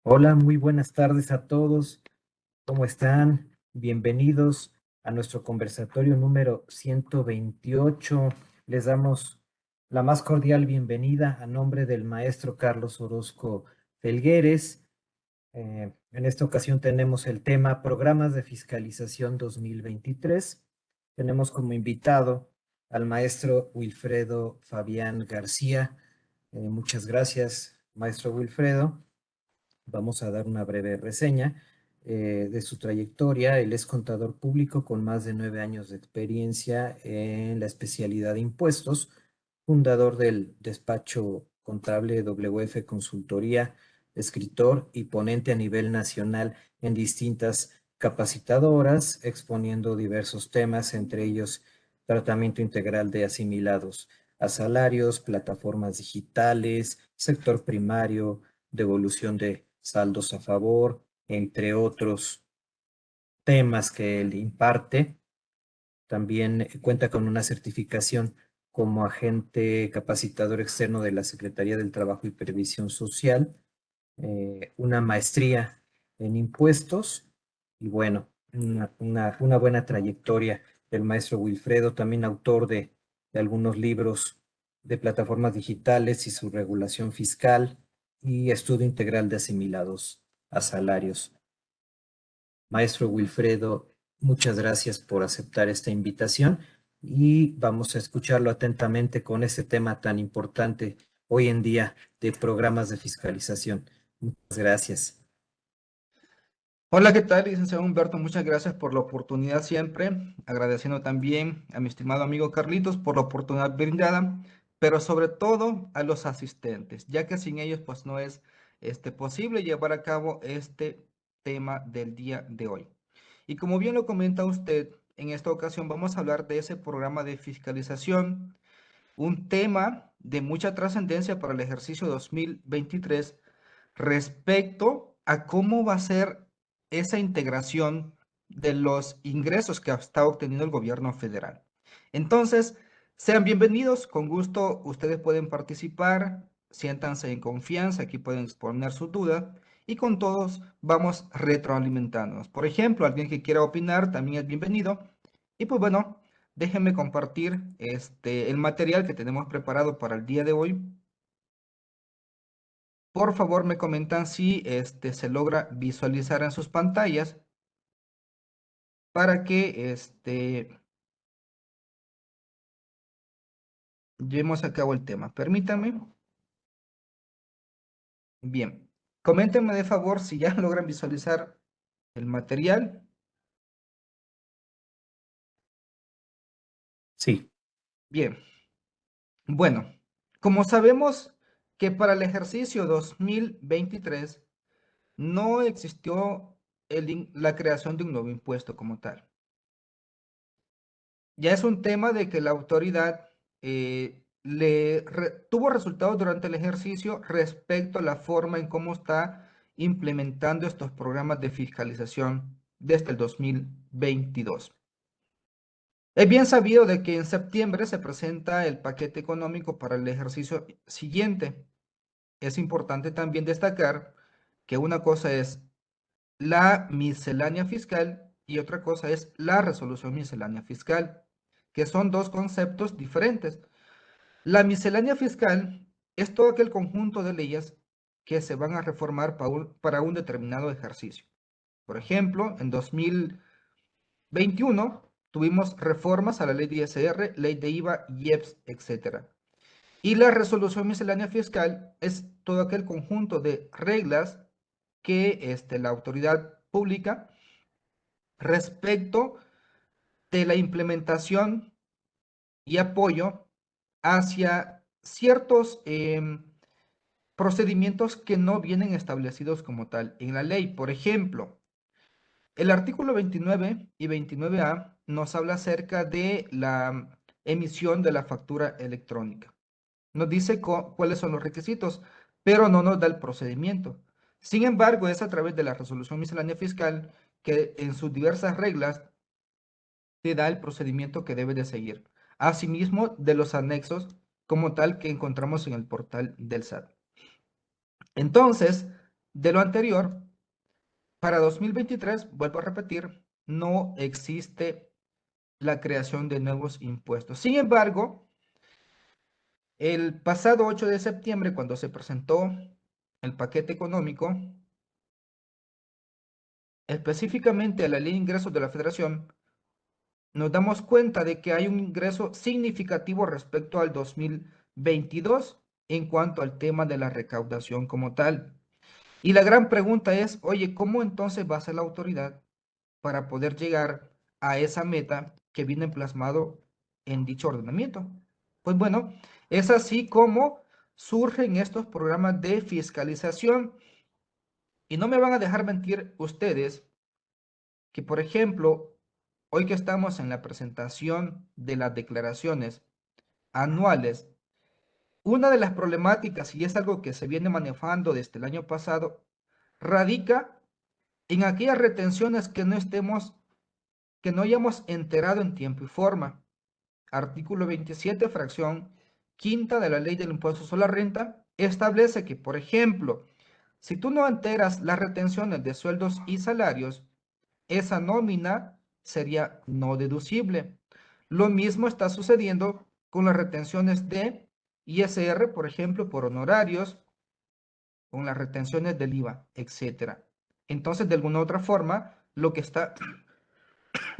Hola, muy buenas tardes a todos. ¿Cómo están? Bienvenidos a nuestro conversatorio número 128. Les damos la más cordial bienvenida a nombre del maestro Carlos Orozco Felgueres. En esta ocasión tenemos el tema Programas de Fiscalización 2023. Tenemos como invitado al maestro Wilfredo Fabián García. Muchas gracias, maestro Wilfredo. Vamos a dar una breve reseña de su trayectoria. Él es contador público con más de 9 años de experiencia en la especialidad de impuestos, fundador del despacho contable WF Consultoría, escritor y ponente a nivel nacional en distintas capacitadoras, exponiendo diversos temas, entre ellos tratamiento integral de asimilados a salarios, plataformas digitales, sector primario, devolución de saldos a favor, entre otros temas que él imparte. También cuenta con una certificación como agente capacitador externo de la Secretaría del Trabajo y Previsión Social, una maestría en impuestos y bueno, una buena trayectoria del maestro Wilfredo, también autor de algunos libros de plataformas digitales y su regulación fiscal y estudio integral de asimilados a salarios. Maestro Wilfredo, muchas gracias por aceptar esta invitación y vamos a escucharlo atentamente con este tema tan importante hoy en día de programas de fiscalización. Muchas gracias. Hola, ¿qué tal, licenciado Humberto? Muchas gracias por la oportunidad siempre, agradeciendo también a mi estimado amigo Carlitos por la oportunidad brindada, pero sobre todo a los asistentes, ya que sin ellos pues no es posible llevar a cabo este tema del día de hoy. Y como bien lo comenta usted, en esta ocasión vamos a hablar de ese programa de fiscalización, un tema de mucha trascendencia para el ejercicio 2023 respecto a cómo va a ser esa integración de los ingresos que está obteniendo el gobierno federal. Entonces, sean bienvenidos, con gusto ustedes pueden participar, siéntanse en confianza, aquí pueden exponer su duda y con todos vamos retroalimentándonos. Por ejemplo, alguien que quiera opinar también es bienvenido. Y pues bueno, déjenme compartir el material que tenemos preparado para el día de hoy. Por favor, me comentan si se logra visualizar en sus pantallas para que llevemos a cabo el tema. Permítanme. Bien. Coméntenme de favor si ya logran visualizar el material. Sí, Bien. Bueno, como sabemos que para el ejercicio 2023 no existió la creación de un nuevo impuesto como tal. Ya es un tema de que la autoridad tuvo resultados durante el ejercicio respecto a la forma en cómo está implementando estos programas de fiscalización desde el 2022. Es bien sabido de que en septiembre se presenta el paquete económico para el ejercicio siguiente. Es importante también destacar que una cosa es la miscelánea fiscal y otra cosa es la resolución miscelánea fiscal, que son dos conceptos diferentes. La miscelánea fiscal es todo aquel conjunto de leyes que se van a reformar para un determinado ejercicio. Por ejemplo, en 2021 tuvimos reformas a la ley de ISR, ley de IVA, IEPS, etc. Y la resolución miscelánea fiscal es todo aquel conjunto de reglas que la autoridad pública respecto de la implementación y apoyo hacia ciertos procedimientos que no vienen establecidos como tal en la ley. Por ejemplo, el artículo 29 y 29A nos habla acerca de la emisión de la factura electrónica. Nos dice cuáles son los requisitos, pero no nos da el procedimiento. Sin embargo, es a través de la resolución miscelánea fiscal que en sus diversas reglas te da el procedimiento que debe de seguir. Asimismo, de los anexos como tal que encontramos en el portal del SAT. Entonces, De lo anterior, para 2023, vuelvo a repetir, no existe la creación de nuevos impuestos. Sin embargo, el pasado 8 de septiembre, cuando se presentó el paquete económico, específicamente a la ley de ingresos de la Federación, nos damos cuenta de que hay un ingreso significativo respecto al 2022 en cuanto al tema de la recaudación como tal. Y la gran pregunta es, oye, ¿cómo entonces va a ser la autoridad para poder llegar a esa meta que viene plasmado en dicho ordenamiento? Pues bueno, es así como surgen estos programas de fiscalización. Y no me van a dejar mentir ustedes que, por ejemplo, hoy que estamos en la presentación de las declaraciones anuales, una de las problemáticas, y es algo que se viene manejando desde el año pasado, radica en aquellas retenciones que no hayamos enterado en tiempo y forma. Artículo 27, fracción quinta de la Ley del Impuesto sobre la Renta, establece que, por ejemplo, si tú no enteras las retenciones de sueldos y salarios, esa nómina sería no deducible. Lo mismo está sucediendo con las retenciones de ISR, por ejemplo, por honorarios, con las retenciones del IVA, etcétera. Entonces, de alguna u otra forma, lo que está,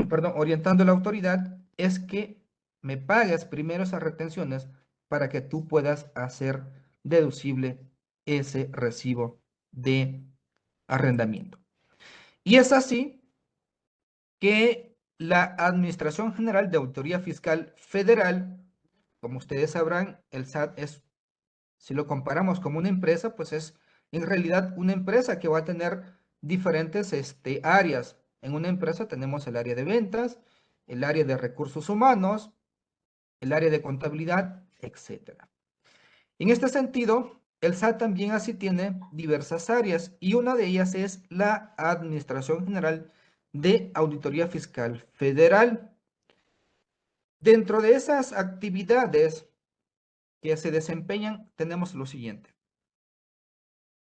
perdón, orientando la autoridad es que me pagues primero esas retenciones para que tú puedas hacer deducible ese recibo de arrendamiento. Y es así que la Administración General de Auditoría Fiscal Federal, como ustedes sabrán, el SAT es, si lo comparamos como una empresa, pues es en realidad una empresa que va a tener diferentes áreas. En una empresa tenemos el área de ventas, el área de recursos humanos, el área de contabilidad, etcétera. En este sentido, el SAT también así tiene diversas áreas y una de ellas es la Administración General de Auditoría Fiscal Federal. Dentro de esas actividades que se desempeñan, tenemos lo siguiente.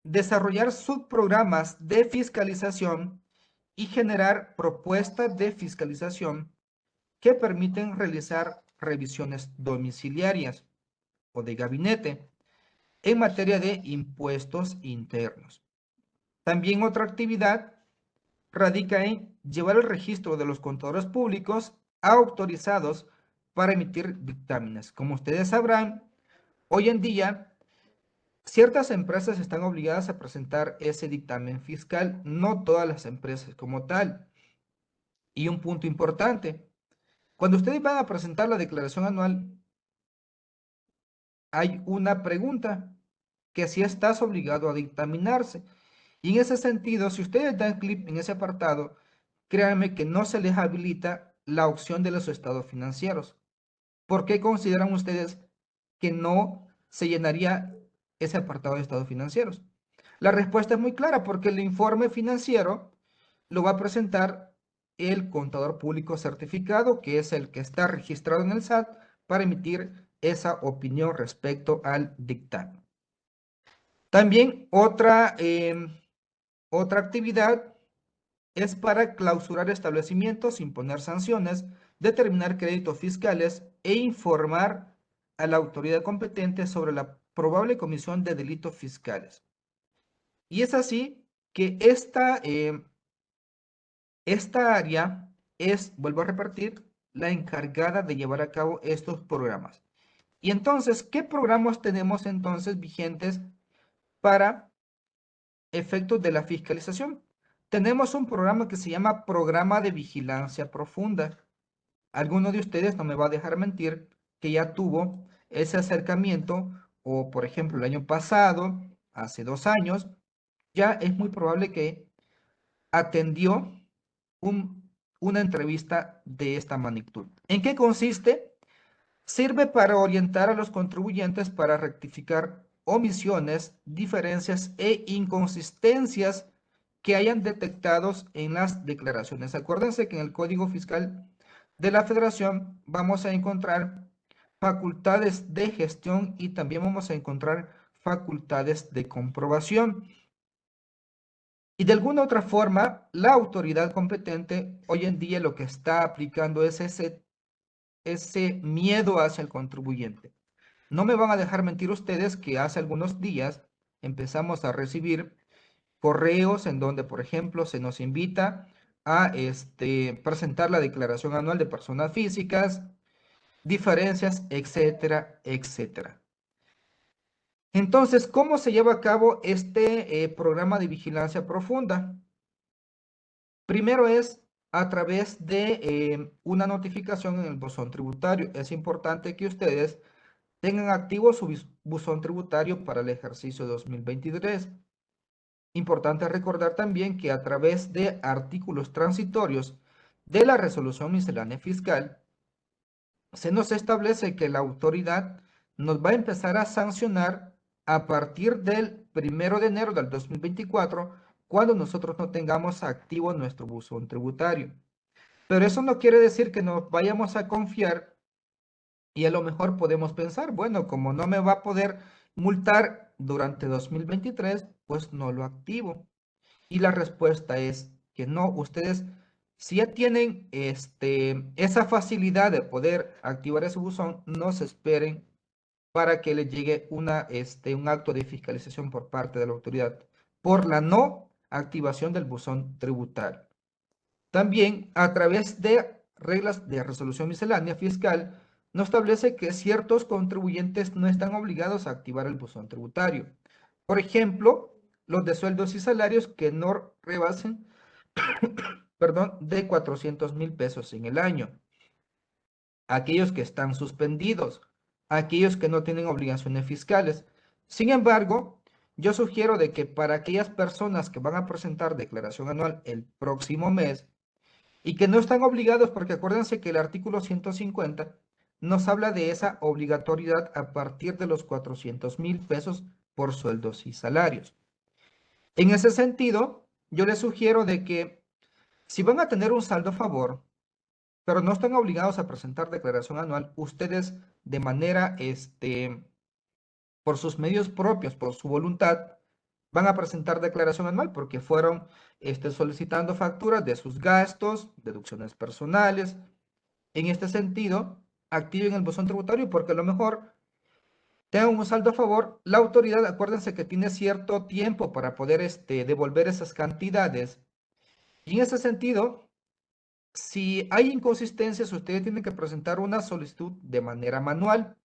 Desarrollar subprogramas de fiscalización y generar propuestas de fiscalización que permiten realizar revisiones domiciliarias o de gabinete en materia de impuestos internos. También otra actividad radica en llevar el registro de los contadores públicos autorizados para emitir dictámenes. Como ustedes sabrán, hoy en día ciertas empresas están obligadas a presentar ese dictamen fiscal, no todas las empresas como tal. Y un punto importante, cuando ustedes van a presentar la declaración anual, hay una pregunta que si estás obligado a dictaminarse. Y en ese sentido, si ustedes dan clic en ese apartado, créanme que no se les habilita la opción de los estados financieros. ¿Por qué consideran ustedes que no se llenaría ese apartado de estados financieros? La respuesta es muy clara, porque el informe financiero lo va a presentar el contador público certificado, que es el que está registrado en el SAT para emitir esa opinión respecto al dictamen. También otra actividad es para clausurar establecimientos, imponer sanciones, determinar créditos fiscales e informar a la autoridad competente sobre la probable comisión de delitos fiscales. Y es así que esta área es, vuelvo a repetir, la encargada de llevar a cabo estos programas. Y entonces, ¿qué programas tenemos entonces vigentes para efectos de la fiscalización? Tenemos un programa que se llama Programa de Vigilancia Profunda. Alguno de ustedes no me va a dejar mentir que ya tuvo ese acercamiento o, por ejemplo, el año pasado, hace 2 años, ya es muy probable que atendió una entrevista de esta magnitud. ¿En qué consiste? Sirve para orientar a los contribuyentes para rectificar omisiones, diferencias e inconsistencias que hayan detectados en las declaraciones. Acuérdense que en el Código Fiscal de la Federación vamos a encontrar facultades de gestión y también vamos a encontrar facultades de comprobación. Y de alguna otra forma, la autoridad competente hoy en día lo que está aplicando es ese miedo hacia el contribuyente. No me van a dejar mentir ustedes que hace algunos días empezamos a recibir correos en donde, por ejemplo, se nos invita a presentar la declaración anual de personas físicas, diferencias, etcétera, etcétera. Entonces, ¿cómo se lleva a cabo este programa de vigilancia profunda? Primero es a través de una notificación en el buzón tributario. Es importante que ustedes tengan activo su buzón tributario para el ejercicio 2023. Importante recordar también que a través de artículos transitorios de la resolución miscelánea fiscal, se nos establece que la autoridad nos va a empezar a sancionar a partir del 1 de enero del 2024, cuando nosotros no tengamos activo nuestro buzón tributario. Pero eso no quiere decir que nos vayamos a confiar y a lo mejor podemos pensar, bueno, como no me va a poder multar durante 2023, pues no lo activo. Y la respuesta es que no, ustedes si ya tienen esa facilidad de poder activar ese buzón, no se esperen para que les llegue un acto de fiscalización por parte de la autoridad por la no activación del buzón tributario. También a través de reglas de resolución miscelánea fiscal, nos establece que ciertos contribuyentes no están obligados a activar el buzón tributario. Por ejemplo, los de sueldos y salarios que no rebasen, perdón, de 400,000 pesos en el año. Aquellos que están suspendidos, aquellos que no tienen obligaciones fiscales. Sin embargo, yo sugiero de que para aquellas personas que van a presentar declaración anual el próximo mes, y que no están obligados, porque acuérdense que el artículo 150 nos habla de esa obligatoriedad a partir de los 400,000 pesos por sueldos y salarios. En ese sentido, yo les sugiero de que si van a tener un saldo a favor, pero no están obligados a presentar declaración anual, ustedes de manera, por sus medios propios, por su voluntad, van a presentar declaración anual porque fueron solicitando facturas de sus gastos, deducciones personales. En este sentido, activen el buzón tributario porque a lo mejor tengan un saldo a favor. La autoridad, acuérdense que tiene cierto tiempo para poder devolver esas cantidades. Y en ese sentido, si hay inconsistencias, ustedes tienen que presentar una solicitud de manera manual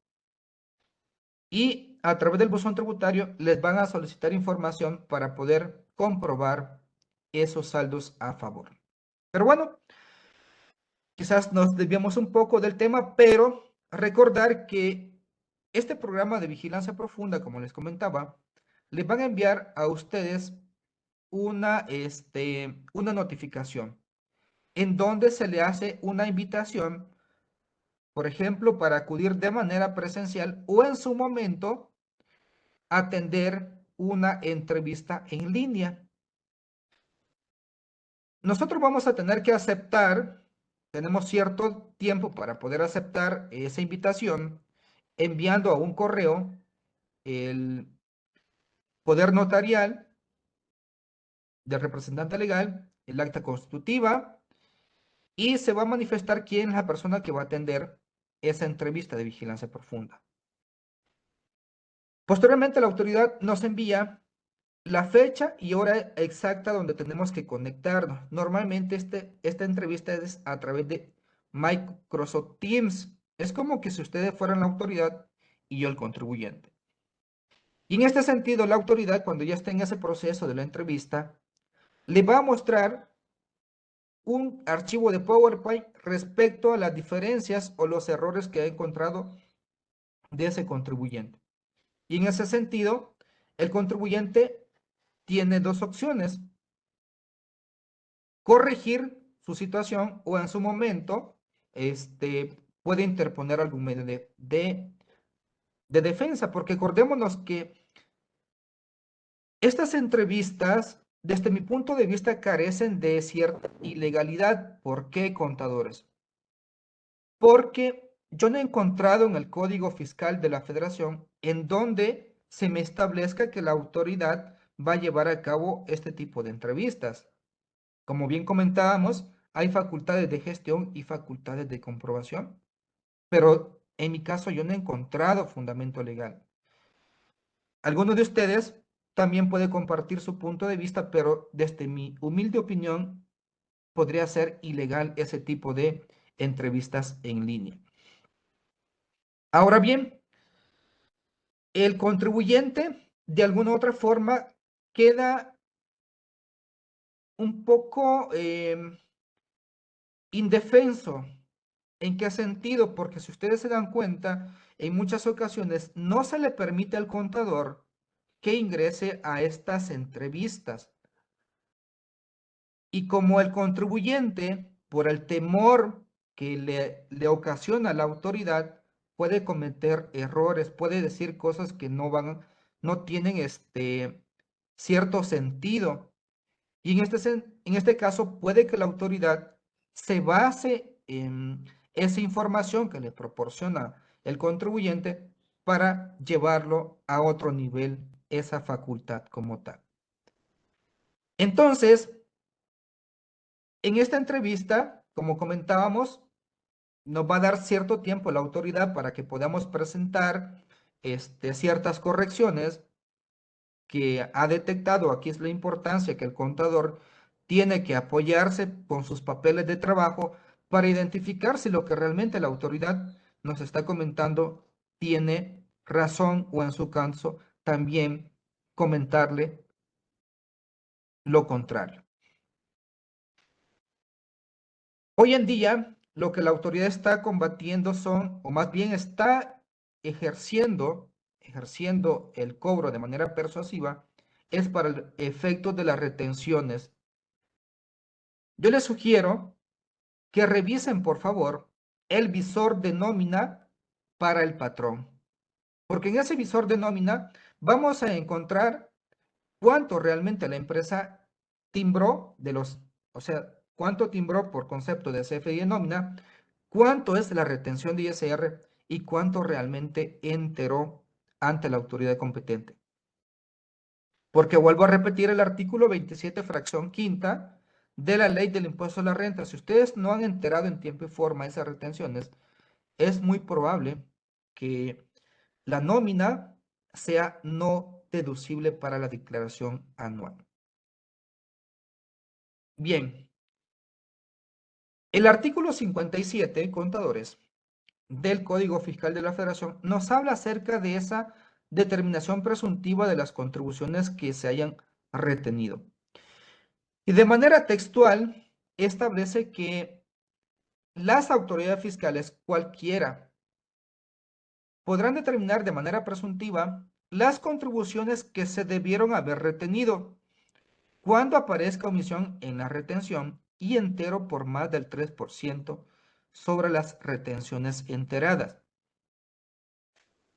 y a través del buzón tributario les van a solicitar información para poder comprobar esos saldos a favor. Pero bueno, quizás nos desviamos un poco del tema, pero recordar que este programa de vigilancia profunda, como les comentaba, les van a enviar a ustedes una notificación en donde se le hace una invitación, por ejemplo, para acudir de manera presencial o en su momento atender una entrevista en línea. Nosotros vamos a tener que aceptar, tenemos cierto tiempo para poder aceptar esa invitación, enviando a un correo el poder notarial del representante legal, el acta constitutiva, y se va a manifestar quién es la persona que va a atender esa entrevista de vigilancia profunda. Posteriormente, la autoridad nos envía la fecha y hora exacta donde tenemos que conectarnos. Normalmente esta entrevista es a través de Microsoft Teams. Es como que si ustedes fueran la autoridad y yo el contribuyente. Y en este sentido, la autoridad, cuando ya esté en ese proceso de la entrevista, le va a mostrar un archivo de PowerPoint respecto a las diferencias o los errores que ha encontrado de ese contribuyente. Y en ese sentido, el contribuyente tiene dos opciones: corregir su situación o en su momento puede interponer algún medio de defensa, porque acordémonos que estas entrevistas, desde mi punto de vista, carecen de cierta ilegalidad. ¿Por qué, contadores? Porque yo no he encontrado en el Código Fiscal de la Federación en donde se me establezca que la autoridad va a llevar a cabo este tipo de entrevistas. Como bien comentábamos, hay facultades de gestión y facultades de comprobación, pero en mi caso yo no he encontrado fundamento legal. Alguno de ustedes también puede compartir su punto de vista, pero desde mi humilde opinión, podría ser ilegal ese tipo de entrevistas en línea. Ahora bien, el contribuyente de alguna u otra forma queda un poco indefenso. ¿En qué sentido? Porque si ustedes se dan cuenta, en muchas ocasiones no se le permite al contador que ingrese a estas entrevistas. Y como el contribuyente, por el temor que le ocasiona la autoridad, puede cometer errores, puede decir cosas que no tienen cierto sentido. Y en este caso puede que la autoridad se base en esa información que le proporciona el contribuyente para llevarlo a otro nivel, esa facultad como tal. Entonces, en esta entrevista, como comentábamos, nos va a dar cierto tiempo la autoridad para que podamos presentar ciertas correcciones que ha detectado. Aquí es la importancia que el contador tiene que apoyarse con sus papeles de trabajo para identificar si lo que realmente la autoridad nos está comentando tiene razón o en su caso también comentarle lo contrario. Hoy en día, lo que la autoridad está combatiendo son, o más bien está ejerciendo el cobro de manera persuasiva, es para el efecto de las retenciones. Yo les sugiero que revisen, por favor, el visor de nómina para el patrón, porque en ese visor de nómina vamos a encontrar cuánto realmente la empresa timbró o sea, cuánto timbró por concepto de CFDI en nómina, cuánto es la retención de ISR y cuánto realmente enteró ante la autoridad competente. Porque vuelvo a repetir el artículo 27, fracción quinta de la ley del impuesto a la renta. Si ustedes no han enterado en tiempo y forma esas retenciones, es muy probable que la nómina sea no deducible para la declaración anual. Bien, el artículo 57, contadores, del Código Fiscal de la Federación nos habla acerca de esa determinación presuntiva de las contribuciones que se hayan retenido. Y de manera textual establece que las autoridades fiscales, cualquiera, podrán determinar de manera presuntiva las contribuciones que se debieron haber retenido cuando aparezca omisión en la retención y entero por más del 3% sobre las retenciones enteradas.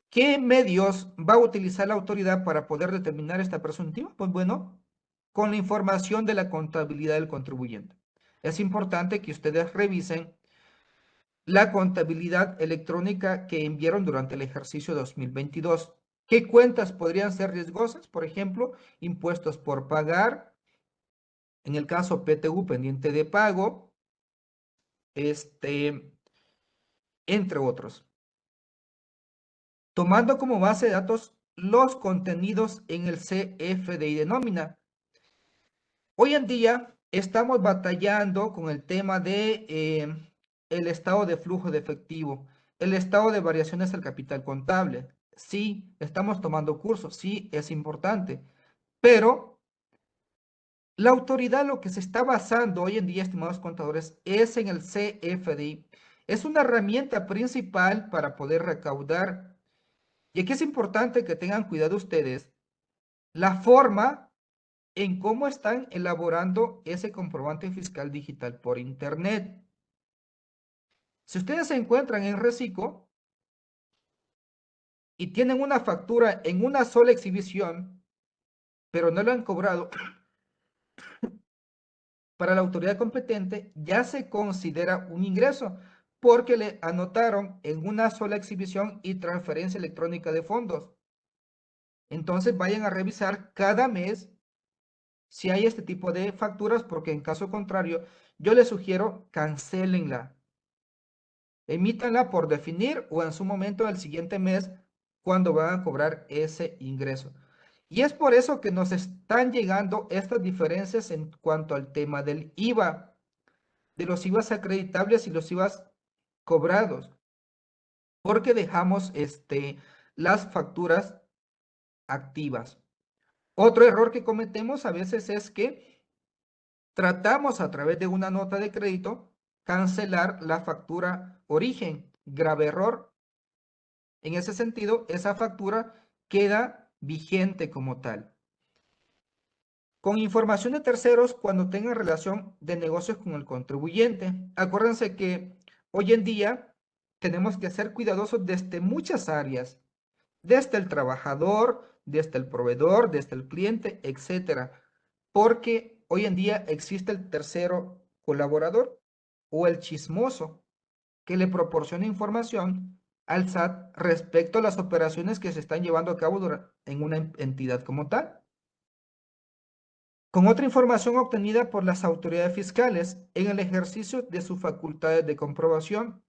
¿Qué medios va a utilizar la autoridad para poder determinar esta presuntiva? Pues bueno, con la información de la contabilidad del contribuyente. Es importante que ustedes revisen la contabilidad electrónica que enviaron durante el ejercicio 2022. ¿Qué cuentas podrían ser riesgosas? Por ejemplo, impuestos por pagar, en el caso PTU pendiente de pago, entre otros. Tomando como base de datos los contenidos en el CFDI de nómina. Hoy en día estamos batallando con el tema de el estado de flujo de efectivo, el estado de variaciones del capital contable. Sí, estamos tomando cursos, sí, es importante, pero la autoridad lo que se está basando hoy en día, estimados contadores, es en el CFDI. Es una herramienta principal para poder recaudar. Y aquí es importante que tengan cuidado ustedes la forma en cómo están elaborando ese comprobante fiscal digital por internet. Si ustedes se encuentran en Recico y tienen una factura en una sola exhibición, pero no la han cobrado para la autoridad competente, ya se considera un ingreso porque le anotaron en una sola exhibición y transferencia electrónica de fondos. Entonces vayan a revisar cada mes si hay este tipo de facturas, porque en caso contrario, yo les sugiero cancelenla. Emítanla por definir o en su momento del siguiente mes cuando van a cobrar ese ingreso. Y es por eso que nos están llegando estas diferencias en cuanto al tema del IVA, de los IVAs acreditables y los IVAs cobrados, porque dejamos las facturas activas. Otro error que cometemos a veces es que tratamos a través de una nota de crédito cancelar la factura origen. Grave error. En ese sentido, esa factura queda vigente como tal. Con información de terceros cuando tengan relación de negocios con el contribuyente. Acuérdense que hoy en día tenemos que ser cuidadosos desde muchas áreas, desde el trabajador, desde el proveedor, desde el cliente, etcétera, porque hoy en día existe el tercero colaborador o el chismoso que le proporciona información al SAT respecto a las operaciones que se están llevando a cabo en una entidad como tal. Con otra información obtenida por las autoridades fiscales en el ejercicio de sus facultades de comprobación.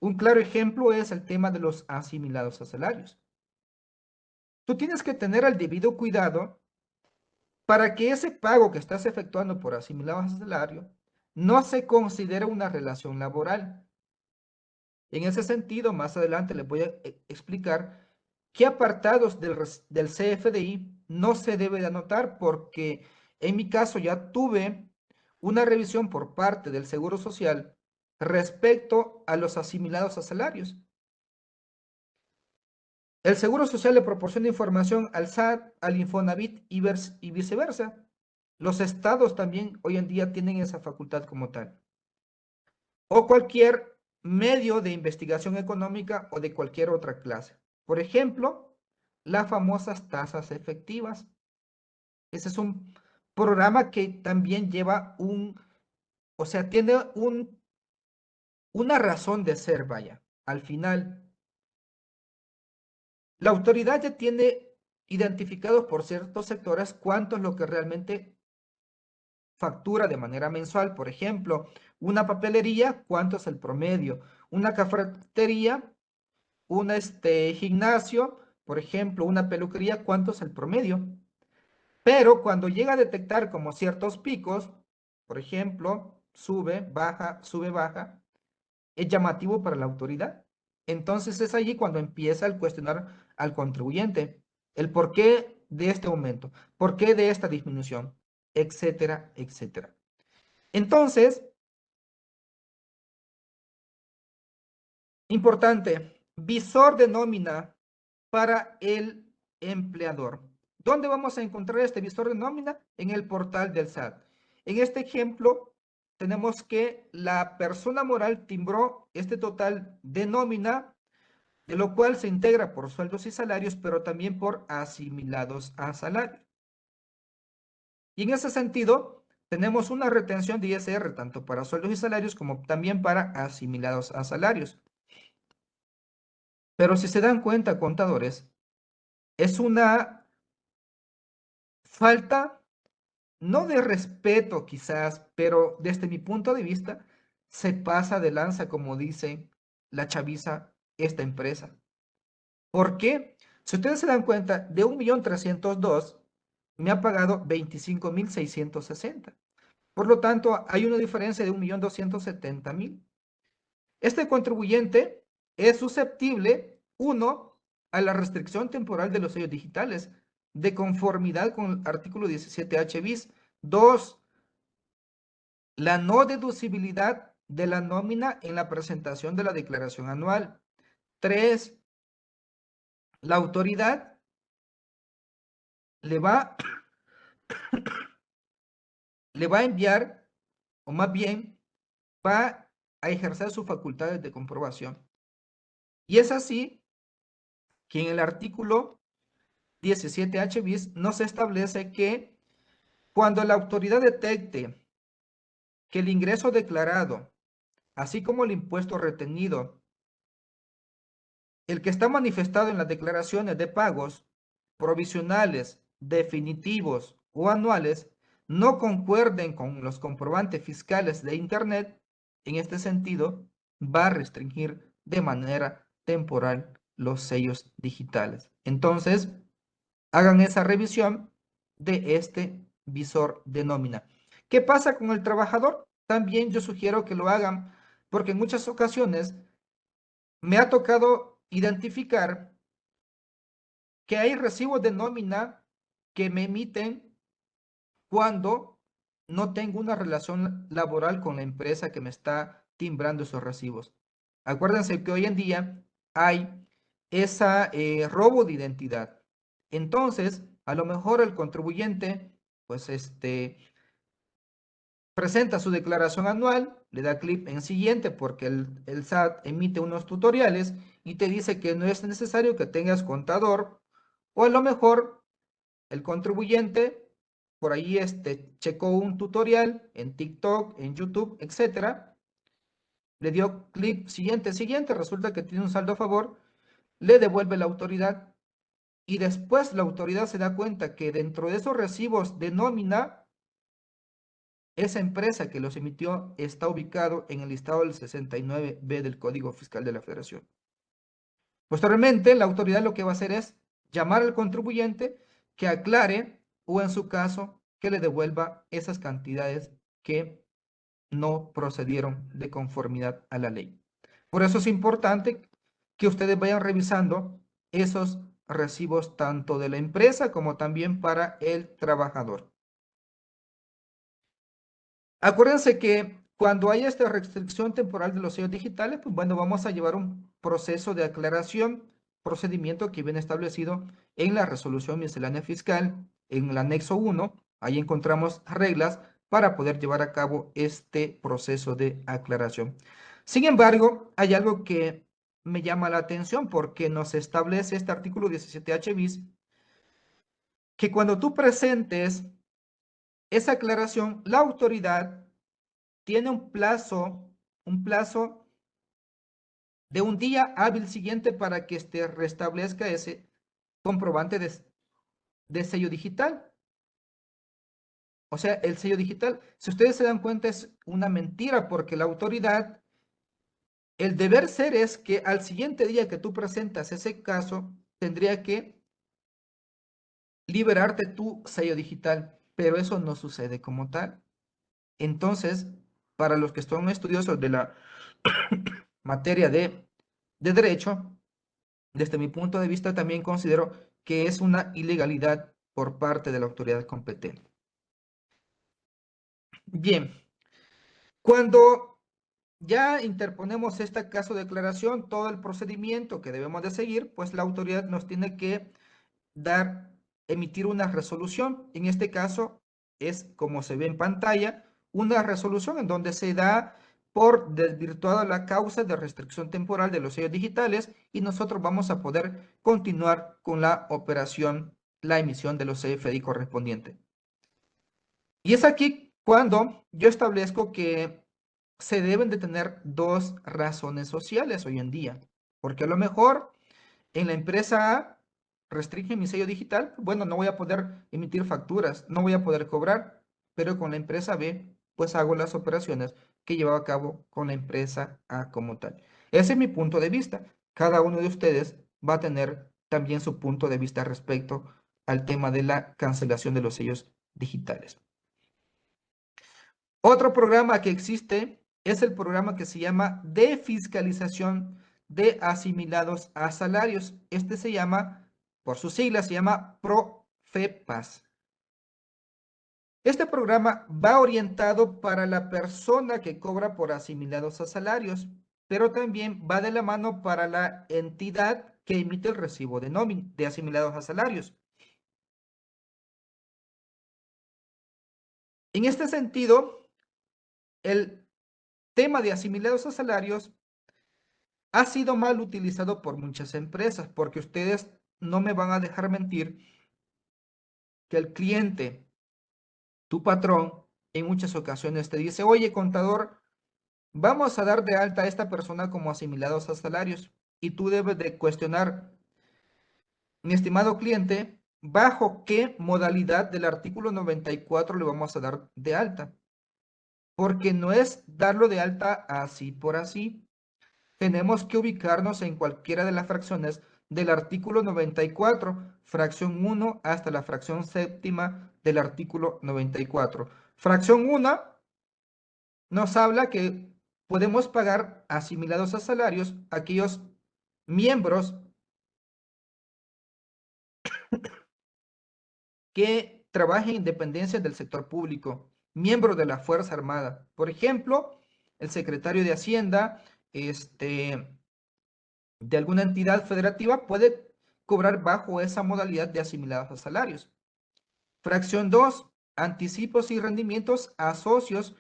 Un claro ejemplo es el tema de los asimilados a salarios. Tú tienes que tener el debido cuidado para que ese pago que estás efectuando por asimilados a salario no se considere una relación laboral. En ese sentido, más adelante les voy a explicar qué apartados del CFDI no se debe de anotar porque en mi caso ya tuve una revisión por parte del Seguro Social respecto a los asimilados a salarios. El Seguro Social le proporciona información al SAT, al Infonavit y viceversa. Los estados también hoy en día tienen esa facultad como tal. O cualquier medio de investigación económica o de cualquier otra clase. Por ejemplo, las famosas tasas efectivas. Ese es un programa que también lleva o sea, tiene una razón de ser, vaya. Al final, la autoridad ya tiene identificados por ciertos sectores cuánto es lo que realmente factura de manera mensual. Por ejemplo, una papelería, cuánto es el promedio. Una cafetería, un gimnasio, por ejemplo, una peluquería, cuánto es el promedio. Pero cuando llega a detectar como ciertos picos, por ejemplo, sube, baja, es llamativo para la autoridad. Entonces es allí cuando empieza el cuestionar al contribuyente el por qué de este aumento, por qué de esta disminución, etcétera, etcétera. Entonces, importante, visor de nómina para el empleador. ¿Dónde vamos a encontrar este visor de nómina? En el portal del SAT. En este ejemplo, tenemos que la persona moral timbró este total de nómina, de lo cual se integra por sueldos y salarios, pero también por asimilados a salario. Y en ese sentido, tenemos una retención de ISR tanto para sueldos y salarios como también para asimilados a salarios. Pero si se dan cuenta, contadores, es una falta, no de respeto quizás, pero desde mi punto de vista, se pasa de lanza, como dice la chaviza, esta empresa. ¿Por qué? Si ustedes se dan cuenta, de 1.302.000 me ha pagado 25.660. Por lo tanto, hay una diferencia de 1.270.000. Este contribuyente es susceptible, uno, a la restricción temporal de los sellos digitales, de conformidad con el artículo 17H bis. Dos, la no deducibilidad de la nómina en la presentación de la declaración anual. Tres, la autoridad le va, le va a enviar, o más bien, va a ejercer sus facultades de comprobación. Y es así que en el artículo 17H bis nos establece que cuando la autoridad detecte que el ingreso declarado, así como el impuesto retenido, el que está manifestado en las declaraciones de pagos provisionales, definitivos o anuales, no concuerden con los comprobantes fiscales de Internet, en este sentido, va a restringir de manera temporal los sellos digitales. Entonces, hagan esa revisión de este visor de nómina. ¿Qué pasa con el trabajador? También yo sugiero que lo hagan porque en muchas ocasiones me ha tocado identificar que hay recibos de nómina que me emiten cuando no tengo una relación laboral con la empresa que me está timbrando esos recibos. Acuérdense que hoy en día hay esa robo de identidad. Entonces, a lo mejor el contribuyente, pues presenta su declaración anual, le da clic en siguiente porque el SAT emite unos tutoriales y te dice que no es necesario que tengas contador, o a lo mejor el contribuyente por ahí checó un tutorial en TikTok, en YouTube, etcétera, le dio clic siguiente, siguiente, resulta que tiene un saldo a favor, le devuelve la autoridad y después la autoridad se da cuenta que dentro de esos recibos de nómina, esa empresa que los emitió está ubicado en el listado del 69B del Código Fiscal de la Federación. Posteriormente, la autoridad lo que va a hacer es llamar al contribuyente que aclare o en su caso que le devuelva esas cantidades que no procedieron de conformidad a la ley. Por eso es importante que ustedes vayan revisando esos recibos tanto de la empresa como también para el trabajador. Acuérdense que cuando hay esta restricción temporal de los sellos digitales, pues bueno, vamos a llevar un proceso de aclaración, procedimiento que viene establecido en la resolución miscelánea fiscal, en el anexo 1. Ahí encontramos reglas para poder llevar a cabo este proceso de aclaración. Sin embargo, hay algo que me llama la atención porque nos establece este artículo 17H bis, que cuando tú presentes esa aclaración, la autoridad tiene un plazo de un día hábil siguiente para que restablezca ese comprobante de sello digital. O sea, el sello digital, si ustedes se dan cuenta, es una mentira porque la autoridad, el deber ser es que al siguiente día que tú presentas ese caso, tendría que liberarte tu sello digital, pero eso no sucede como tal. Entonces, para los que son estudiosos de la materia de derecho, desde mi punto de vista también considero que es una ilegalidad por parte de la autoridad competente. Bien, cuando ya interponemos este caso de declaración, todo el procedimiento que debemos de seguir, pues la autoridad nos tiene que emitir una resolución. En este caso es, como se ve en pantalla, una resolución en donde se da por desvirtuada la causa de restricción temporal de los sellos digitales y nosotros vamos a poder continuar con la operación, la emisión de los CFDI correspondiente. Y es aquí cuando yo establezco que se deben de tener dos razones sociales hoy en día, porque a lo mejor en la empresa A restringe mi sello digital, bueno, no voy a poder emitir facturas, no voy a poder cobrar, pero con la empresa B, pues hago las operaciones que llevaba a cabo con la empresa A como tal. Ese es mi punto de vista. Cada uno de ustedes va a tener también su punto de vista respecto al tema de la cancelación de los sellos digitales. Otro programa que existe es el programa que se llama de fiscalización de asimilados a salarios. Este se llama, por sus siglas, se llama PROFEPAS. Este programa va orientado para la persona que cobra por asimilados a salarios, pero también va de la mano para la entidad que emite el recibo de asimilados a salarios. En este sentido, el tema de asimilados a salarios ha sido mal utilizado por muchas empresas, porque ustedes no me van a dejar mentir que el cliente, tu patrón, en muchas ocasiones te dice, oye, contador, vamos a dar de alta a esta persona como asimilados a salarios. Y tú debes de cuestionar, mi estimado cliente, bajo qué modalidad del artículo 94 le vamos a dar de alta. Porque no es darlo de alta así por así. Tenemos que ubicarnos en cualquiera de las fracciones del artículo 94, fracción 1 hasta la fracción séptima del artículo 94. Fracción 1 nos habla que podemos pagar asimilados a salarios aquellos miembros que trabajen en dependencias del sector público, miembros de la Fuerza Armada. Por ejemplo, el secretario de Hacienda, de alguna entidad federativa puede cobrar bajo esa modalidad de asimilados a salarios. Fracción 2, anticipos y rendimientos a socios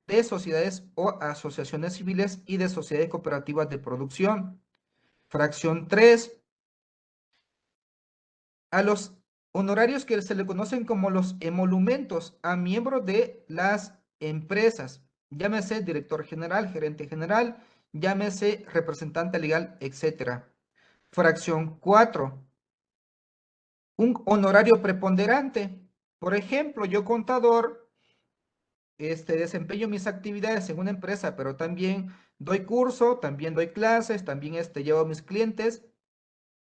de sociedades o asociaciones civiles y de sociedades cooperativas de producción. Fracción 3, a los honorarios que se le conocen como los emolumentos a miembros de las empresas, llámese director general, gerente general, llámese representante legal, etc. Fracción 4, un honorario preponderante. Por ejemplo, yo contador, desempeño mis actividades en una empresa, pero también doy curso, también doy clases, también llevo a mis clientes,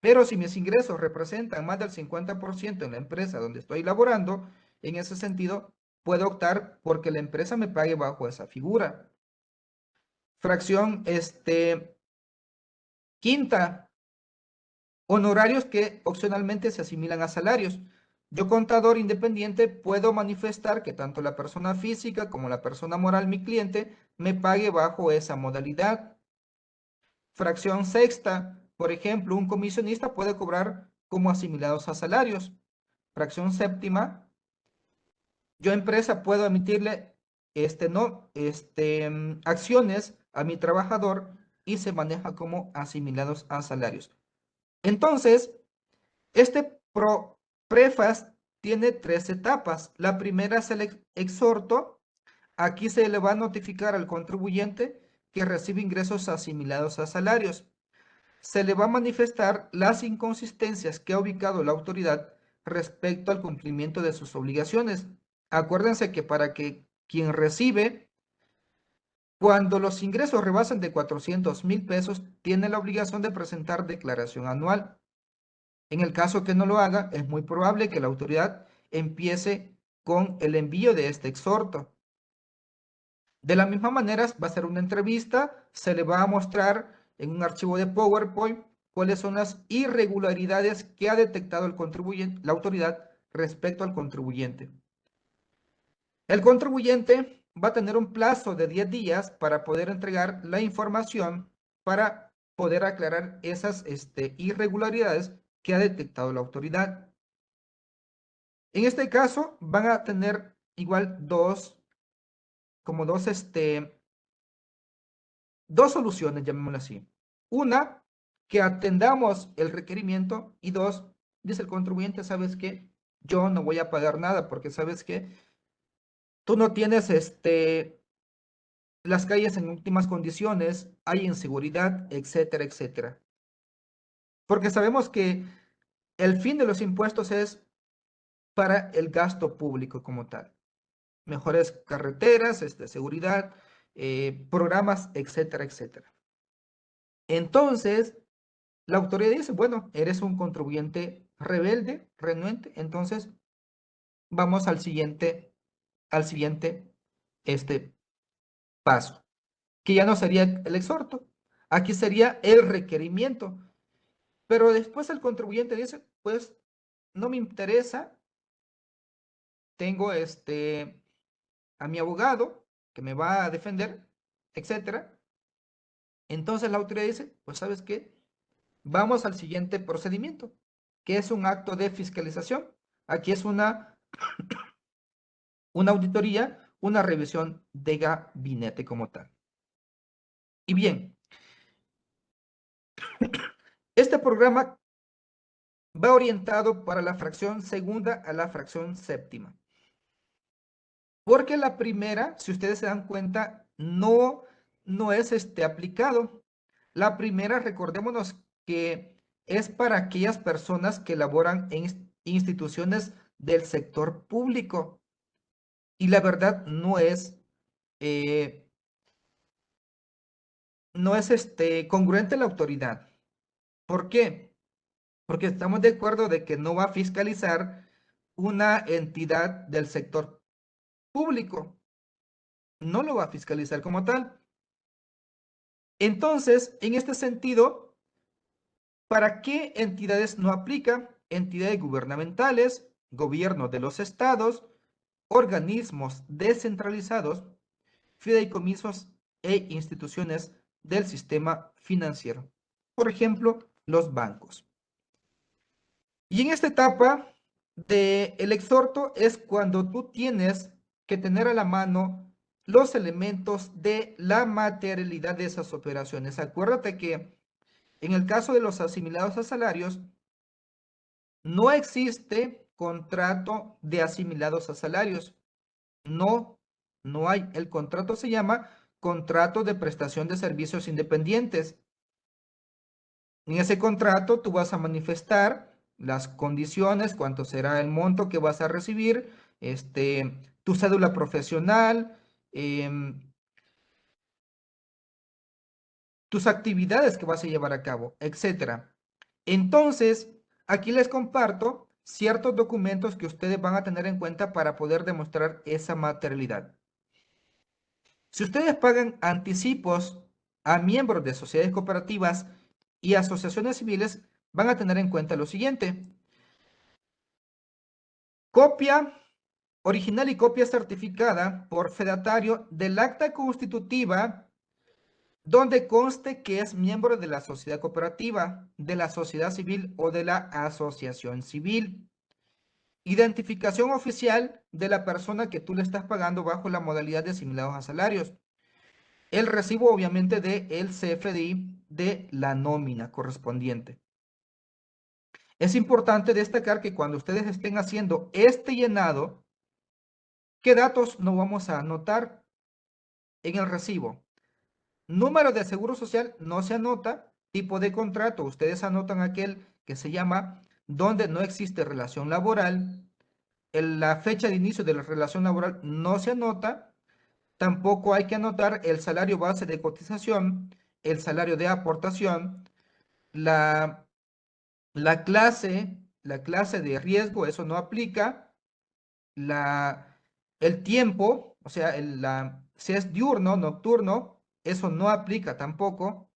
pero si mis ingresos representan más del 50% en la empresa donde estoy laborando, en ese sentido, puedo optar porque la empresa me pague bajo esa figura. Fracción, quinta, honorarios que opcionalmente se asimilan a salarios. Yo, contador independiente, puedo manifestar que tanto la persona física como la persona moral, mi cliente, me pague bajo esa modalidad. Fracción sexta, por ejemplo, un comisionista puede cobrar como asimilados a salarios. Fracción séptima, yo, empresa, puedo emitirle acciones a mi trabajador y se maneja como asimilados a salarios. Entonces, este prefaz tiene 3 etapas. La primera es el exhorto. Aquí se le va a notificar al contribuyente que recibe ingresos asimilados a salarios. Se le va a manifestar las inconsistencias que ha ubicado la autoridad respecto al cumplimiento de sus obligaciones. Acuérdense que para que quien recibe, cuando los ingresos rebasan de 400,000 pesos, tiene la obligación de presentar declaración anual. En el caso que no lo haga, es muy probable que la autoridad empiece con el envío de este exhorto. De la misma manera, va a ser una entrevista, se le va a mostrar en un archivo de PowerPoint cuáles son las irregularidades que ha detectado el contribuyente, la autoridad, respecto al contribuyente. El contribuyente va a tener un plazo de 10 días para poder entregar la información para poder aclarar esas irregularidades que ha detectado la autoridad. En este caso, van a tener igual dos soluciones, llamémoslo así. Una, que atendamos el requerimiento, y dos, dice el contribuyente, ¿sabes qué? Yo no voy a pagar nada porque sabes que tú no tienes las calles en óptimas condiciones, hay inseguridad, etcétera, etcétera. Porque sabemos que el fin de los impuestos es para el gasto público como tal. Mejores carreteras, seguridad, programas, etcétera, etcétera. Entonces, la autoridad dice, bueno, eres un contribuyente rebelde, renuente, entonces vamos al siguiente paso, que ya no sería el exhorto, aquí sería el requerimiento. Pero después el contribuyente dice, pues no me interesa, tengo a mi abogado que me va a defender, etcétera. Entonces la autoridad dice, pues ¿sabes qué? Vamos al siguiente procedimiento, que es un acto de fiscalización. Aquí es una auditoría, una revisión de gabinete como tal. Y bien, este programa va orientado para la fracción segunda a la fracción séptima. Porque la primera, si ustedes se dan cuenta, no es aplicado. La primera, recordémonos que es para aquellas personas que laboran instituciones del sector público. Y la verdad eh, no es congruente la autoridad. ¿Por qué? Porque estamos de acuerdo de que no va a fiscalizar una entidad del sector público. No lo va a fiscalizar como tal. Entonces, en este sentido, ¿para qué entidades no aplica? Entidades gubernamentales, gobierno de los estados, organismos descentralizados, fideicomisos e instituciones del sistema financiero. Por ejemplo, los bancos. Y en esta etapa del exhorto es cuando tú tienes que tener a la mano los elementos de la materialidad de esas operaciones. Acuérdate que en el caso de los asimilados a salarios, no existe contrato de asimilados a salarios. No, no hay. El contrato se llama contrato de prestación de servicios independientes. En ese contrato tú vas a manifestar las condiciones, cuánto será el monto que vas a recibir, tu cédula profesional, em, tus actividades que vas a llevar a cabo, etcétera. Entonces, aquí les comparto ciertos documentos que ustedes van a tener en cuenta para poder demostrar esa materialidad. Si ustedes pagan anticipos a miembros de sociedades cooperativas y asociaciones civiles, van a tener en cuenta lo siguiente. Copia original y copia certificada por fedatario del acta constitutiva donde conste que es miembro de la sociedad cooperativa, de la sociedad civil o de la asociación civil. Identificación oficial de la persona que tú le estás pagando bajo la modalidad de asimilados a salarios. El recibo, obviamente, del CFDI de la nómina correspondiente. Es importante destacar que cuando ustedes estén haciendo este llenado, ¿qué datos no vamos a anotar en el recibo? Número de seguro social no se anota. Tipo de contrato, ustedes anotan aquel que se llama donde no existe relación laboral. La fecha de inicio de la relación laboral no se anota. Tampoco hay que anotar el salario base de cotización, el salario de aportación, la, la clase de riesgo, eso no aplica. La, el tiempo, o sea, si es diurno, nocturno, eso no aplica tampoco.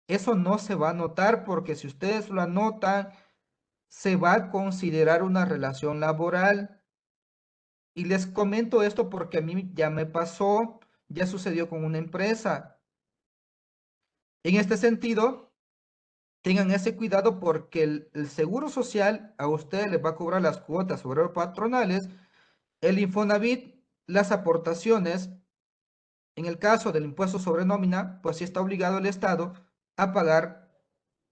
Eso no se va a anotar porque si ustedes lo anotan, se va a considerar una relación laboral. Y les comento esto porque a mí ya me pasó, ya sucedió con una empresa. En este sentido, tengan ese cuidado porque el seguro social a ustedes les va a cobrar las cuotas obrero patronales, el Infonavit, las aportaciones. En el caso del impuesto sobre nómina, pues sí está obligado el Estado a pagar,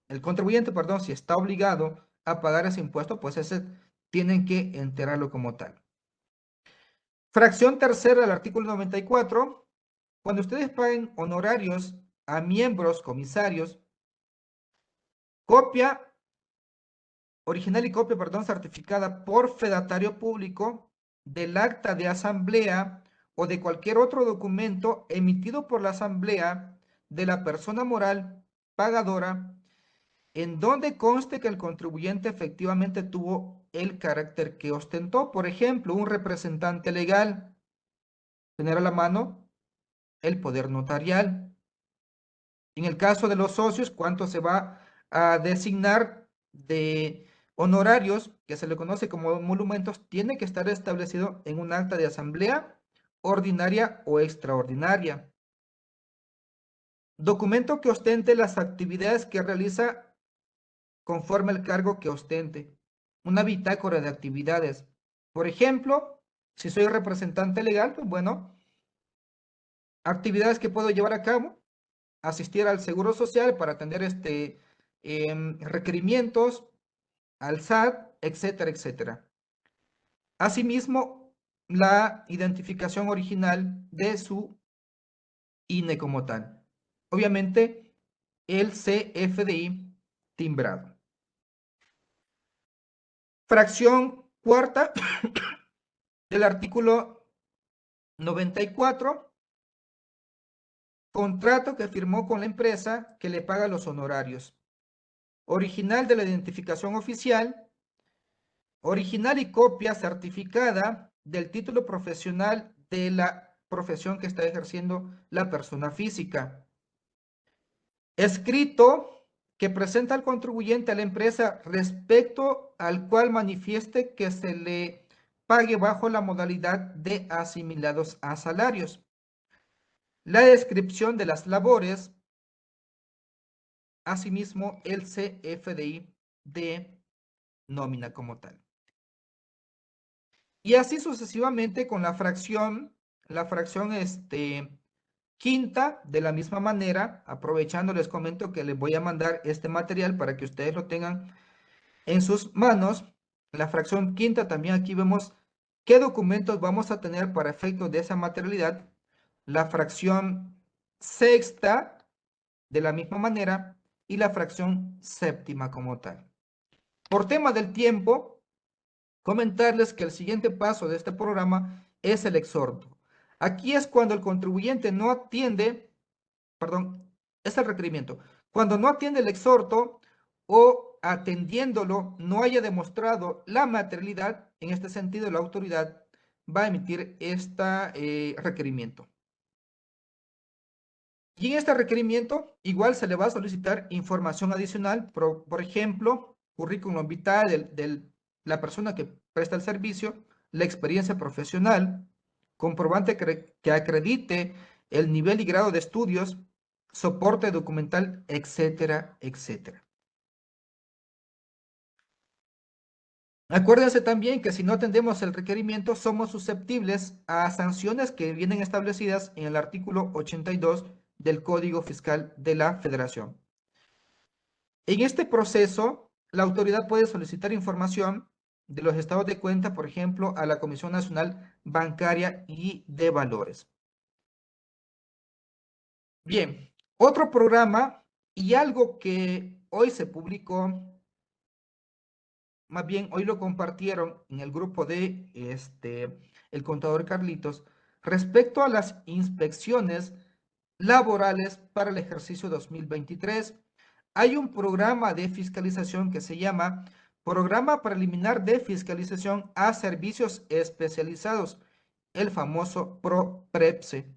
el contribuyente, perdón, si está obligado a pagar ese impuesto, pues ese tienen que enterarlo como tal. Fracción tercera del artículo 94, cuando ustedes paguen honorarios a miembros, comisarios, copia, original y copia, perdón, certificada por fedatario público del acta de asamblea o de cualquier otro documento emitido por la asamblea de la persona moral pagadora en donde conste que el contribuyente efectivamente tuvo el carácter que ostentó. Por ejemplo, un representante legal, tener a la mano el poder notarial. En el caso de los socios, ¿cuánto se va a designar de honorarios, que se le conoce como monumentos, tiene que estar establecido en un acta de asamblea ordinaria o extraordinaria? Documento que ostente las actividades que realiza conforme al cargo que ostente. Una bitácora de actividades. Por ejemplo, si soy representante legal, pues bueno, actividades que puedo llevar a cabo, asistir al Seguro Social para atender requerimientos, al SAT, etcétera, etcétera. Asimismo, la identificación original de su INE como tal. Obviamente, el CFDI timbrado. Fracción cuarta del artículo 94, contrato que firmó con la empresa que le paga los honorarios. Original de la identificación oficial, original y copia certificada del título profesional de la profesión que está ejerciendo la persona física. Escrito que presenta al contribuyente a la empresa respecto al cual manifieste que se le pague bajo la modalidad de asimilados a salarios. La descripción de las labores, asimismo el CFDI de nómina como tal. Y así sucesivamente con la fracción quinta, de la misma manera, aprovechando les comento que les voy a mandar este material para que ustedes lo tengan en sus manos. La fracción quinta también aquí vemos qué documentos vamos a tener para efectos de esa materialidad. La fracción sexta de la misma manera y la fracción séptima como tal. Por tema del tiempo, comentarles que el siguiente paso de este programa es el exhorto. Aquí es cuando el contribuyente no atiende, perdón, es el requerimiento. Cuando no atiende el exhorto o atendiéndolo no haya demostrado la materialidad, en este sentido la autoridad va a emitir este requerimiento. Y en este requerimiento igual se le va a solicitar información adicional, por ejemplo, currículum vitae de la persona que presta el servicio, la experiencia profesional, comprobante que acredite el nivel y grado de estudios, soporte documental, etcétera, etcétera. Acuérdense también que si no atendemos el requerimiento, somos susceptibles a sanciones que vienen establecidas en el artículo 82 del Código Fiscal de la Federación. En este proceso, la autoridad puede solicitar información de los estados de cuenta, por ejemplo, a la Comisión Nacional Bancaria y de Valores. Bien, otro programa y algo que hoy se publicó, más bien hoy lo compartieron en el grupo de el contador Carlitos, respecto a las inspecciones laborales para el ejercicio 2023. Hay un programa de fiscalización que se llama Programa Preliminar de Fiscalización a Servicios Especializados, el famoso PROPREPSE.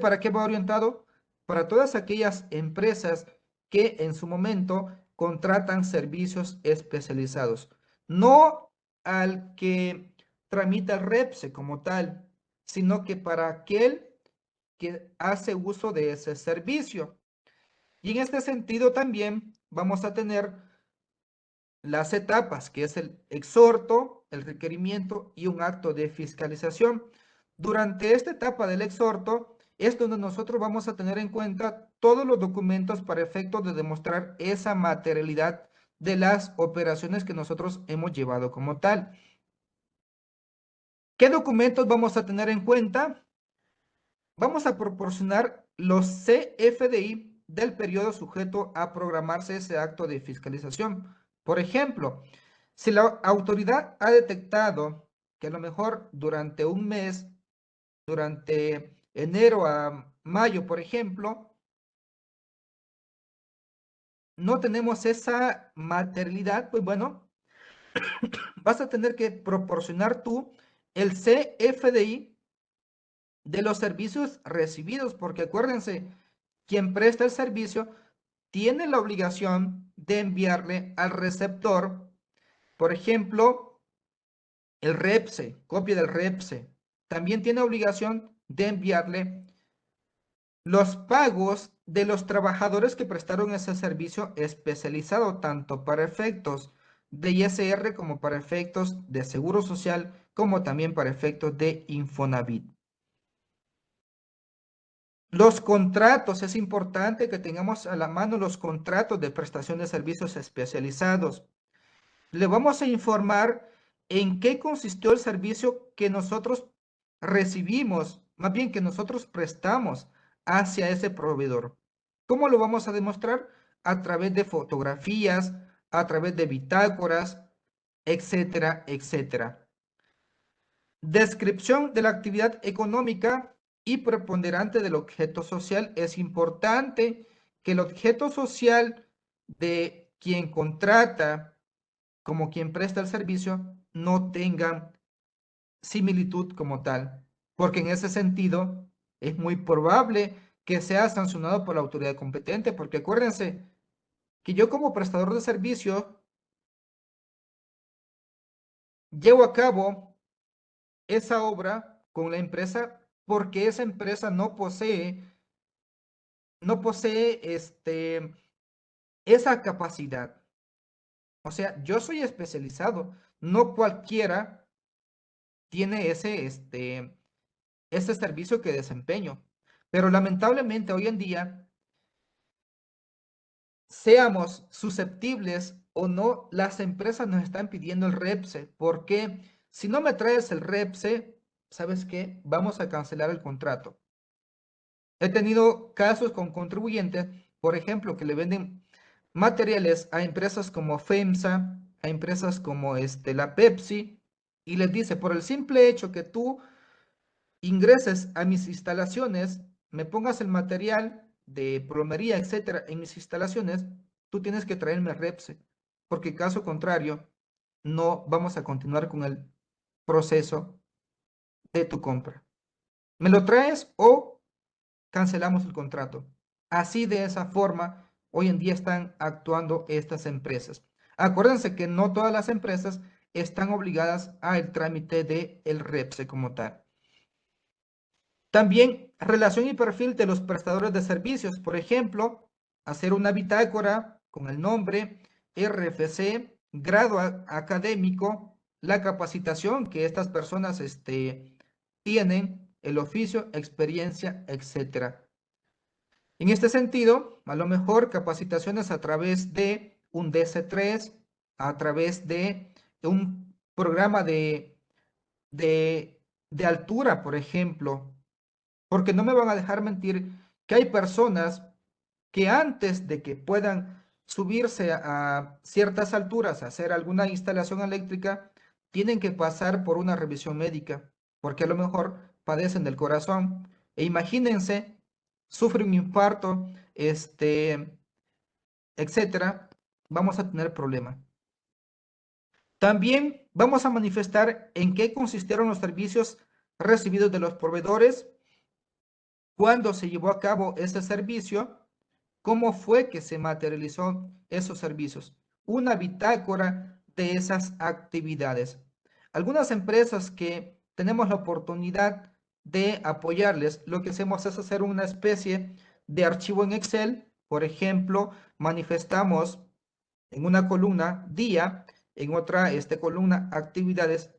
¿Para qué va orientado? Para todas aquellas empresas que en su momento contratan servicios especializados. No al que tramita el REPSE como tal, sino que para aquel que hace uso de ese servicio. Y en este sentido también vamos a tener las etapas, que es el exhorto, el requerimiento y un acto de fiscalización. Durante esta etapa del exhorto es donde nosotros vamos a tener en cuenta todos los documentos para efectos de demostrar esa materialidad de las operaciones que nosotros hemos llevado como tal. ¿Qué documentos vamos a tener en cuenta? Vamos a proporcionar los CFDI del periodo sujeto a programarse ese acto de fiscalización. Por ejemplo, si la autoridad ha detectado que a lo mejor durante un mes, durante enero a mayo, por ejemplo, no tenemos esa materialidad, pues bueno, vas a tener que proporcionar tú el CFDI de los servicios recibidos, porque acuérdense, quien presta el servicio tiene la obligación de enviarle al receptor, por ejemplo, el REPSE, copia del REPSE. También tiene obligación de enviarle los pagos de los trabajadores que prestaron ese servicio especializado, tanto para efectos de ISR como para efectos de Seguro Social, como también para efectos de Infonavit. Los contratos, es importante que tengamos a la mano los contratos de prestación de servicios especializados. Le vamos a informar en qué consistió el servicio que nosotros recibimos, más bien que nosotros prestamos hacia ese proveedor. ¿Cómo lo vamos a demostrar? A través de fotografías, a través de bitácoras, etcétera, etcétera. Descripción de la actividad económica y preponderante del objeto social. Es importante que el objeto social de quien contrata como quien presta el servicio no tengan similitud como tal, porque en ese sentido es muy probable que sea sancionado por la autoridad competente, porque acuérdense que yo como prestador de servicio llevo a cabo esa obra con la empresa porque esa empresa no posee esa capacidad. O sea, yo soy especializado, no cualquiera tiene ese servicio que desempeño. Pero lamentablemente hoy en día, seamos susceptibles o no, las empresas nos están pidiendo el REPSE, porque si no me traes el REPSE, ¿sabes qué? Vamos a cancelar el contrato. He tenido casos con contribuyentes, por ejemplo, que le venden materiales a empresas como FEMSA, a empresas como la Pepsi, y les dice, por el simple hecho que tú ingreses a mis instalaciones, me pongas el material de plomería, etcétera, en mis instalaciones, tú tienes que traerme REPSE, porque caso contrario, no vamos a continuar con el proceso de tu compra. ¿Me lo traes o cancelamos el contrato? Así de esa forma, hoy en día están actuando estas empresas. Acuérdense que no todas las empresas están obligadas al trámite del REPSE como tal. También relación y perfil de los prestadores de servicios. Por ejemplo, hacer una bitácora con el nombre, RFC, grado académico, la capacitación que estas personas tienen, el oficio, experiencia, etcétera. En este sentido, a lo mejor capacitaciones a través de un DC3, a través de un programa de, de altura, por ejemplo, porque no me van a dejar mentir que hay personas que antes de que puedan subirse a ciertas alturas a hacer alguna instalación eléctrica, tienen que pasar por una revisión médica, porque a lo mejor padecen del corazón. E imagínense, sufre un infarto, etcétera, vamos a tener problemas. También vamos a manifestar en qué consistieron los servicios recibidos de los proveedores, cuándo se llevó a cabo ese servicio, cómo fue que se materializó esos servicios, una bitácora de esas actividades. Algunas empresas que tenemos la oportunidad de apoyarles, lo que hacemos es hacer una especie de archivo en Excel. Por ejemplo, manifestamos en una columna día, en otra columna actividades,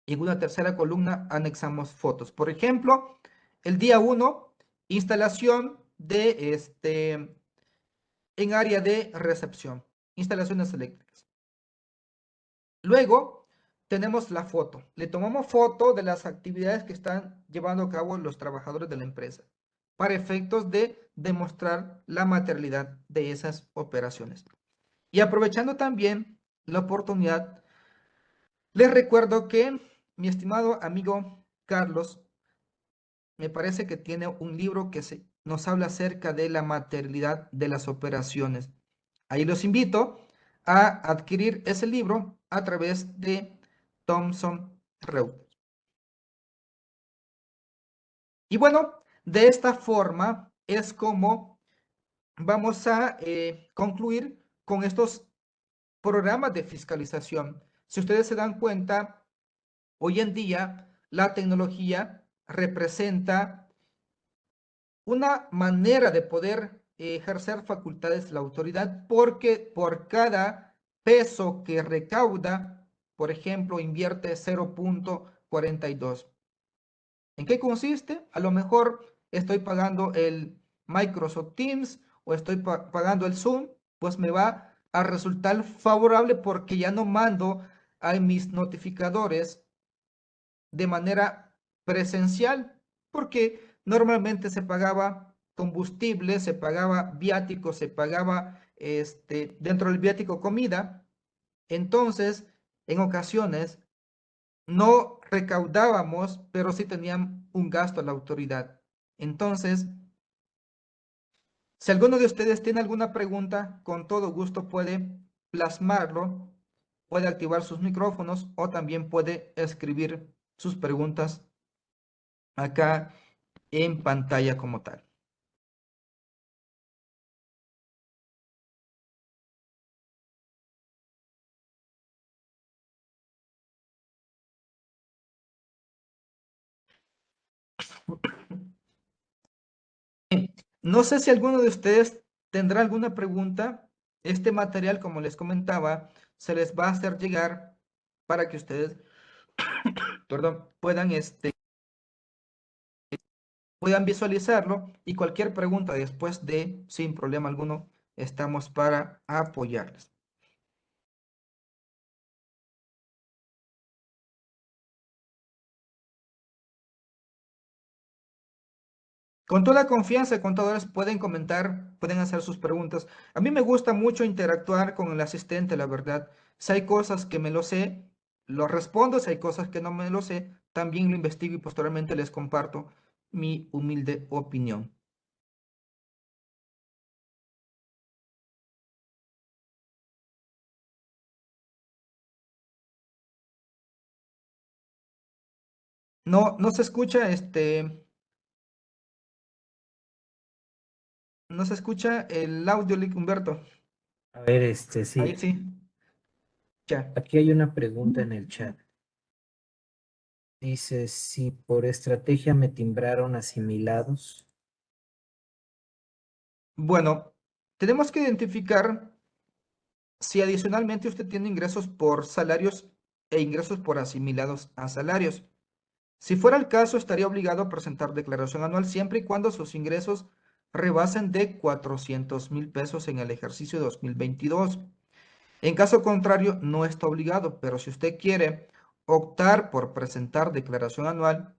y en una tercera columna anexamos fotos. Por ejemplo, el día 1, instalación de en área de recepción, instalaciones eléctricas. Luego tenemos la foto. Le tomamos foto de las actividades que están llevando a cabo los trabajadores de la empresa para efectos de demostrar la materialidad de esas operaciones. Y aprovechando también la oportunidad, les recuerdo que mi estimado amigo Carlos me parece que tiene un libro que nos habla acerca de la materialidad de las operaciones. Ahí los invito a adquirir ese libro a través de Thomson Reuters. Y bueno, de esta forma es como vamos a concluir con estos programas de fiscalización. Si ustedes se dan cuenta, hoy en día la tecnología representa una manera de poder ejercer facultades de la autoridad, porque por cada peso que recauda, por ejemplo, invierte 0.42. ¿En qué consiste? A lo mejor estoy pagando el Microsoft Teams o estoy pagando el Zoom, pues me va a resultar favorable porque ya no mando a mis notificadores de manera presencial, porque normalmente se pagaba combustible, se pagaba viático, se pagaba dentro del viático comida. Entonces, en ocasiones no recaudábamos, pero sí tenían un gasto a la autoridad. Entonces, si alguno de ustedes tiene alguna pregunta, con todo gusto puede plasmarlo, puede activar sus micrófonos o también puede escribir sus preguntas acá en pantalla como tal. No sé si alguno de ustedes tendrá alguna pregunta. Este material, como les comentaba, se les va a hacer llegar para que ustedes, perdón, puedan visualizarlo y cualquier pregunta después de, sin problema alguno, estamos para apoyarles. Con toda confianza, contadores pueden comentar, pueden hacer sus preguntas. A mí me gusta mucho interactuar con el asistente, la verdad. Si hay cosas que me lo sé, lo respondo. Si hay cosas que no me lo sé, también lo investigo y posteriormente les comparto mi humilde opinión. No, no se escucha, no se escucha el audio, Humberto. A ver, Ahí sí, sí, ya. aquí hay una pregunta en el chat. Dice, si por estrategia me timbraron asimilados. Bueno, tenemos que identificar si adicionalmente usted tiene ingresos por salarios e ingresos por asimilados a salarios. Si fuera el caso, estaría obligado a presentar declaración anual siempre y cuando sus ingresos rebasen de 400,000 pesos en el ejercicio 2022. En caso contrario, no está obligado, pero si usted quiere optar por presentar declaración anual,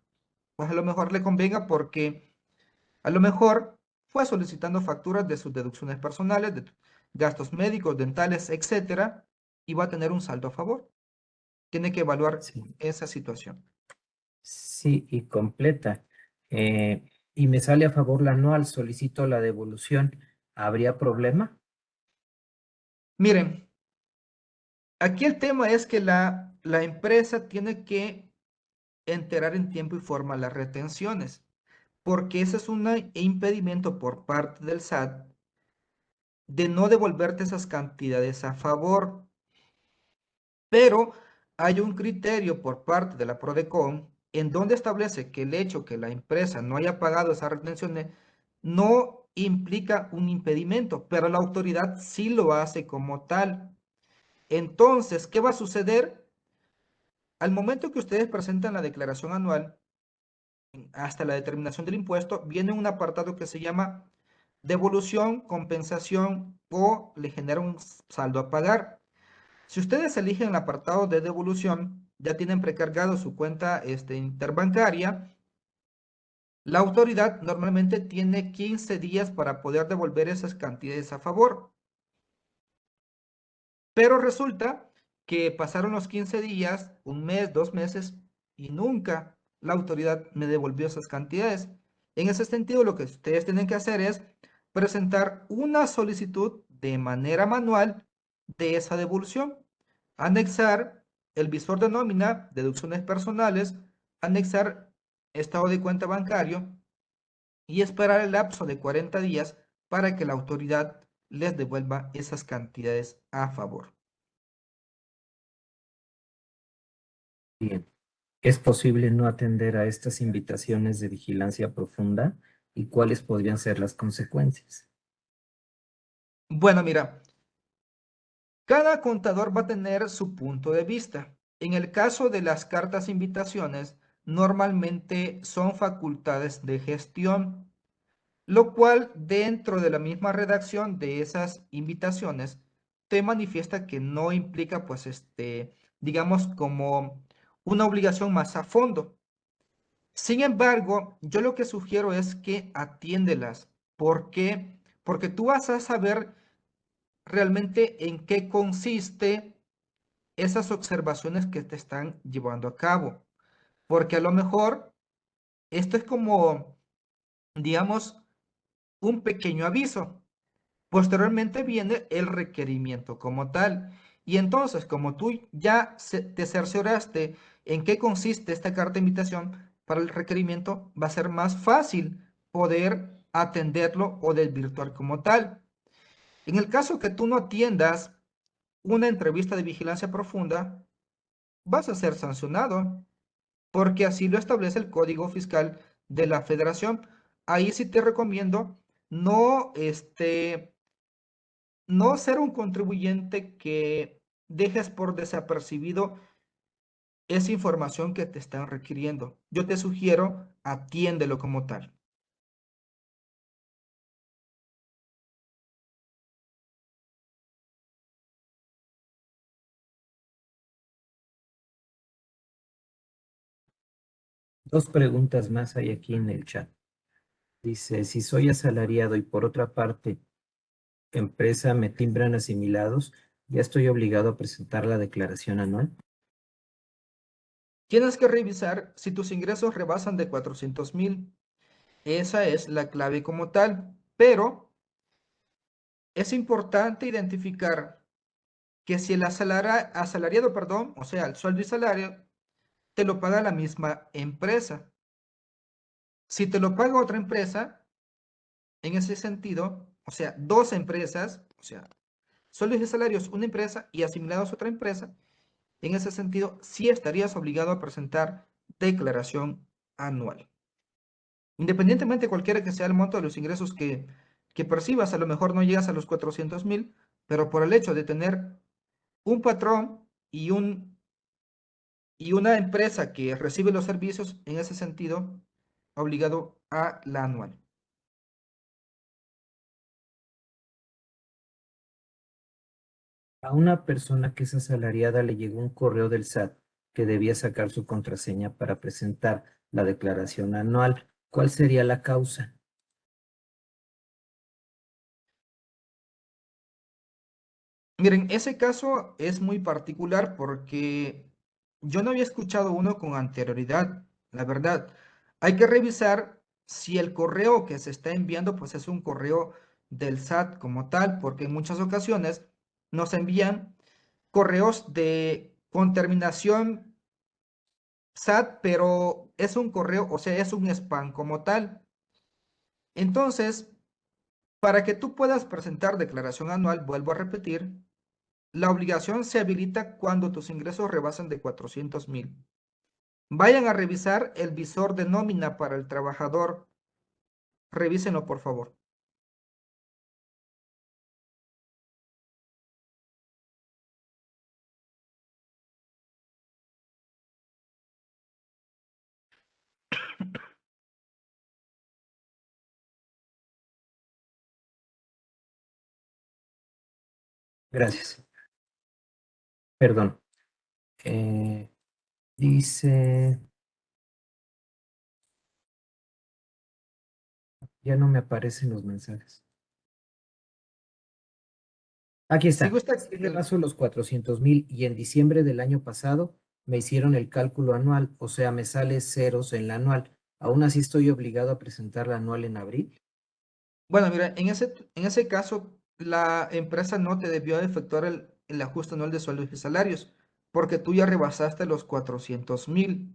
pues a lo mejor le convenga porque a lo mejor fue solicitando facturas de sus deducciones personales, de gastos médicos, dentales, etcétera, y va a tener un saldo a favor. Tiene que evaluar Sí, esa situación. sí, y completa. Y me sale a favor la anual, solicito la devolución. ¿Habría problema? Miren, aquí el tema es que la empresa tiene que enterar en tiempo y forma las retenciones, porque ese es un impedimento por parte del SAT de no devolverte esas cantidades a favor. Pero hay un criterio por parte de la Prodecon en donde establece que el hecho que la empresa no haya pagado esas retenciones no implica un impedimento, pero la autoridad sí lo hace como tal. Entonces, ¿qué va a suceder? Al momento que ustedes presentan la declaración anual, hasta la determinación del impuesto, viene un apartado que se llama devolución, compensación o le genera un saldo a pagar. Si ustedes eligen el apartado de devolución, ya tienen precargado su cuenta interbancaria, la autoridad normalmente tiene 15 días para poder devolver esas cantidades a favor. Pero resulta que pasaron los 15 días, un mes, 2 meses, y nunca la autoridad me devolvió esas cantidades. En ese sentido, lo que ustedes tienen que hacer es presentar una solicitud de manera manual de esa devolución. Anexar el visor de nómina, deducciones personales, anexar estado de cuenta bancario y esperar el lapso de 40 días para que la autoridad les devuelva esas cantidades a favor. Bien. ¿Es posible no atender a estas invitaciones de vigilancia profunda? ¿Y cuáles podrían ser las consecuencias? Bueno, mira, cada contador va a tener su punto de vista. En el caso de las cartas invitaciones, normalmente son facultades de gestión, lo cual dentro de la misma redacción de esas invitaciones te manifiesta que no implica, pues, digamos, como una obligación más a fondo. Sin embargo, yo lo que sugiero es que atiéndelas. ¿Por qué? Porque tú vas a saber realmente en qué consiste esas observaciones que te están llevando a cabo. Porque a lo mejor esto es como, digamos, un pequeño aviso. Posteriormente viene el requerimiento como tal. Y entonces, como tú ya te cercioraste en qué consiste esta carta de invitación, para el requerimiento va a ser más fácil poder atenderlo o desvirtuar como tal. En el caso que tú no atiendas una entrevista de vigilancia profunda, vas a ser sancionado, porque así lo establece el Código Fiscal de la Federación. Ahí sí te recomiendo no, no ser un contribuyente que dejes por desapercibido esa información que te están requiriendo. Yo te sugiero, atiéndelo como tal. Dos preguntas más hay aquí en el chat. Dice, si soy asalariado y por otra parte, empresa me timbran asimilados, ¿ya estoy obligado a presentar la declaración anual? Tienes que revisar si tus ingresos rebasan de 400,000. Esa es la clave como tal. Pero es importante identificar que si el asalariado, perdón, o sea, el sueldo y salario, te lo paga la misma empresa. Si te lo paga otra empresa, en ese sentido, o sea, dos empresas, o sea, sueldos y salarios una empresa y asimilados otra empresa, en ese sentido, sí estarías obligado a presentar declaración anual. Independientemente cualquiera que sea el monto de los ingresos que percibas, a lo mejor no llegas a los 400,000, pero por el hecho de tener un patrón y una empresa que recibe los servicios, en ese sentido, obligado a la anual. A una persona que es asalariada le llegó un correo del SAT que debía sacar su contraseña para presentar la declaración anual. ¿Cuál sería la causa? Miren, ese caso es muy particular porque yo no había escuchado uno con anterioridad, la verdad. Hay que revisar si el correo que se está enviando pues es un correo del SAT como tal, porque en muchas ocasiones nos envían correos con terminación SAT, pero es un correo, o sea, es un spam como tal. Entonces, para que tú puedas presentar declaración anual, vuelvo a repetir, la obligación se habilita cuando tus ingresos rebasan de 400,000. Vayan a revisar el visor de nómina para el trabajador. Revísenlo, por favor. Gracias. Perdón. Eh, dice, ya no me aparecen los mensajes. Aquí Si está. gusta, Sí rebaso los 400,000 y en diciembre del año pasado me hicieron el cálculo anual, o sea, me sale ceros en la anual. Aún así estoy obligado a presentar la anual en abril. bueno, mira, en ese caso, la empresa no te debió efectuar el ajuste anual de sueldos y salarios, porque tú ya rebasaste los 400,000.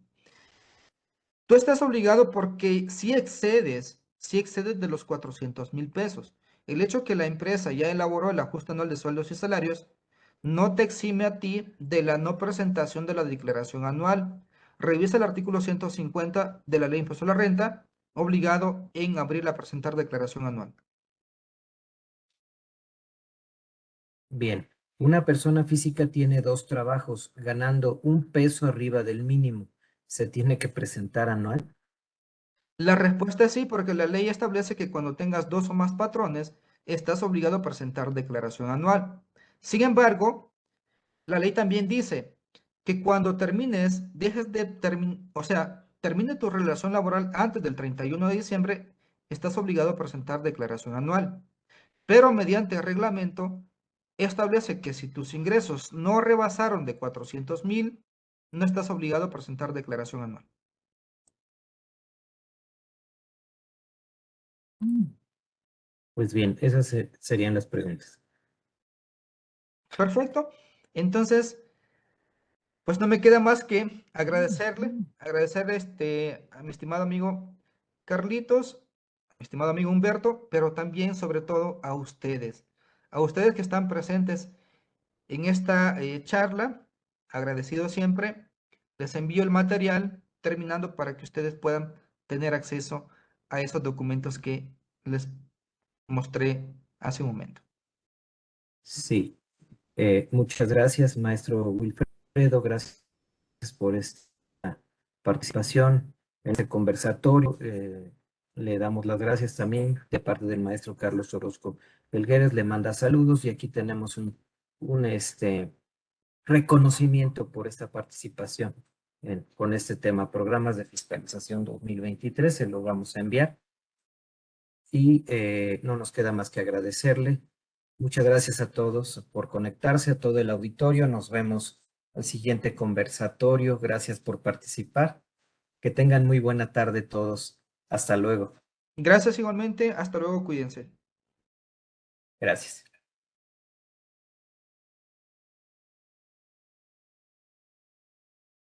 Tú estás obligado porque si excedes de los 400,000 pesos. El hecho que la empresa ya elaboró el ajuste anual de sueldos y salarios no te exime a ti de la no presentación de la declaración anual. Revisa el artículo 150 de la Ley de Impuesto a la Renta, obligado en abril a presentar declaración anual. Bien, una persona física tiene dos trabajos, ganando un peso arriba del mínimo. ¿Se tiene que presentar anual? La respuesta es sí, porque la ley establece que cuando tengas dos o más patrones, estás obligado a presentar declaración anual. Sin embargo, la ley también dice que cuando termines, o sea, termine tu relación laboral antes del 31 de diciembre, estás obligado a presentar declaración anual. Pero mediante reglamento, establece que si tus ingresos no rebasaron de 400.000, no estás obligado a presentar declaración anual. Pues bien, esas serían las preguntas. Perfecto. Entonces, pues no me queda más que agradecerle a mi estimado amigo Carlitos, a mi estimado amigo Humberto, pero también, sobre todo, a ustedes que están presentes en esta charla, agradecido siempre, les envío el material terminando para que ustedes puedan tener acceso a esos documentos que les mostré hace un momento. Sí, muchas gracias, maestro Wilfredo. Gracias por esta participación en este conversatorio. Le damos las gracias también de parte del maestro Carlos Orozco Felgueres. Le manda saludos y aquí tenemos un reconocimiento por esta participación con este tema, programas de fiscalización 2023. Se lo vamos a enviar y no nos queda más que agradecerle. Muchas gracias a todos por conectarse, a todo el auditorio. Nos vemos al siguiente conversatorio. Gracias por participar. Que tengan muy buena tarde todos. Hasta luego. Gracias igualmente, hasta luego, cuídense. Gracias.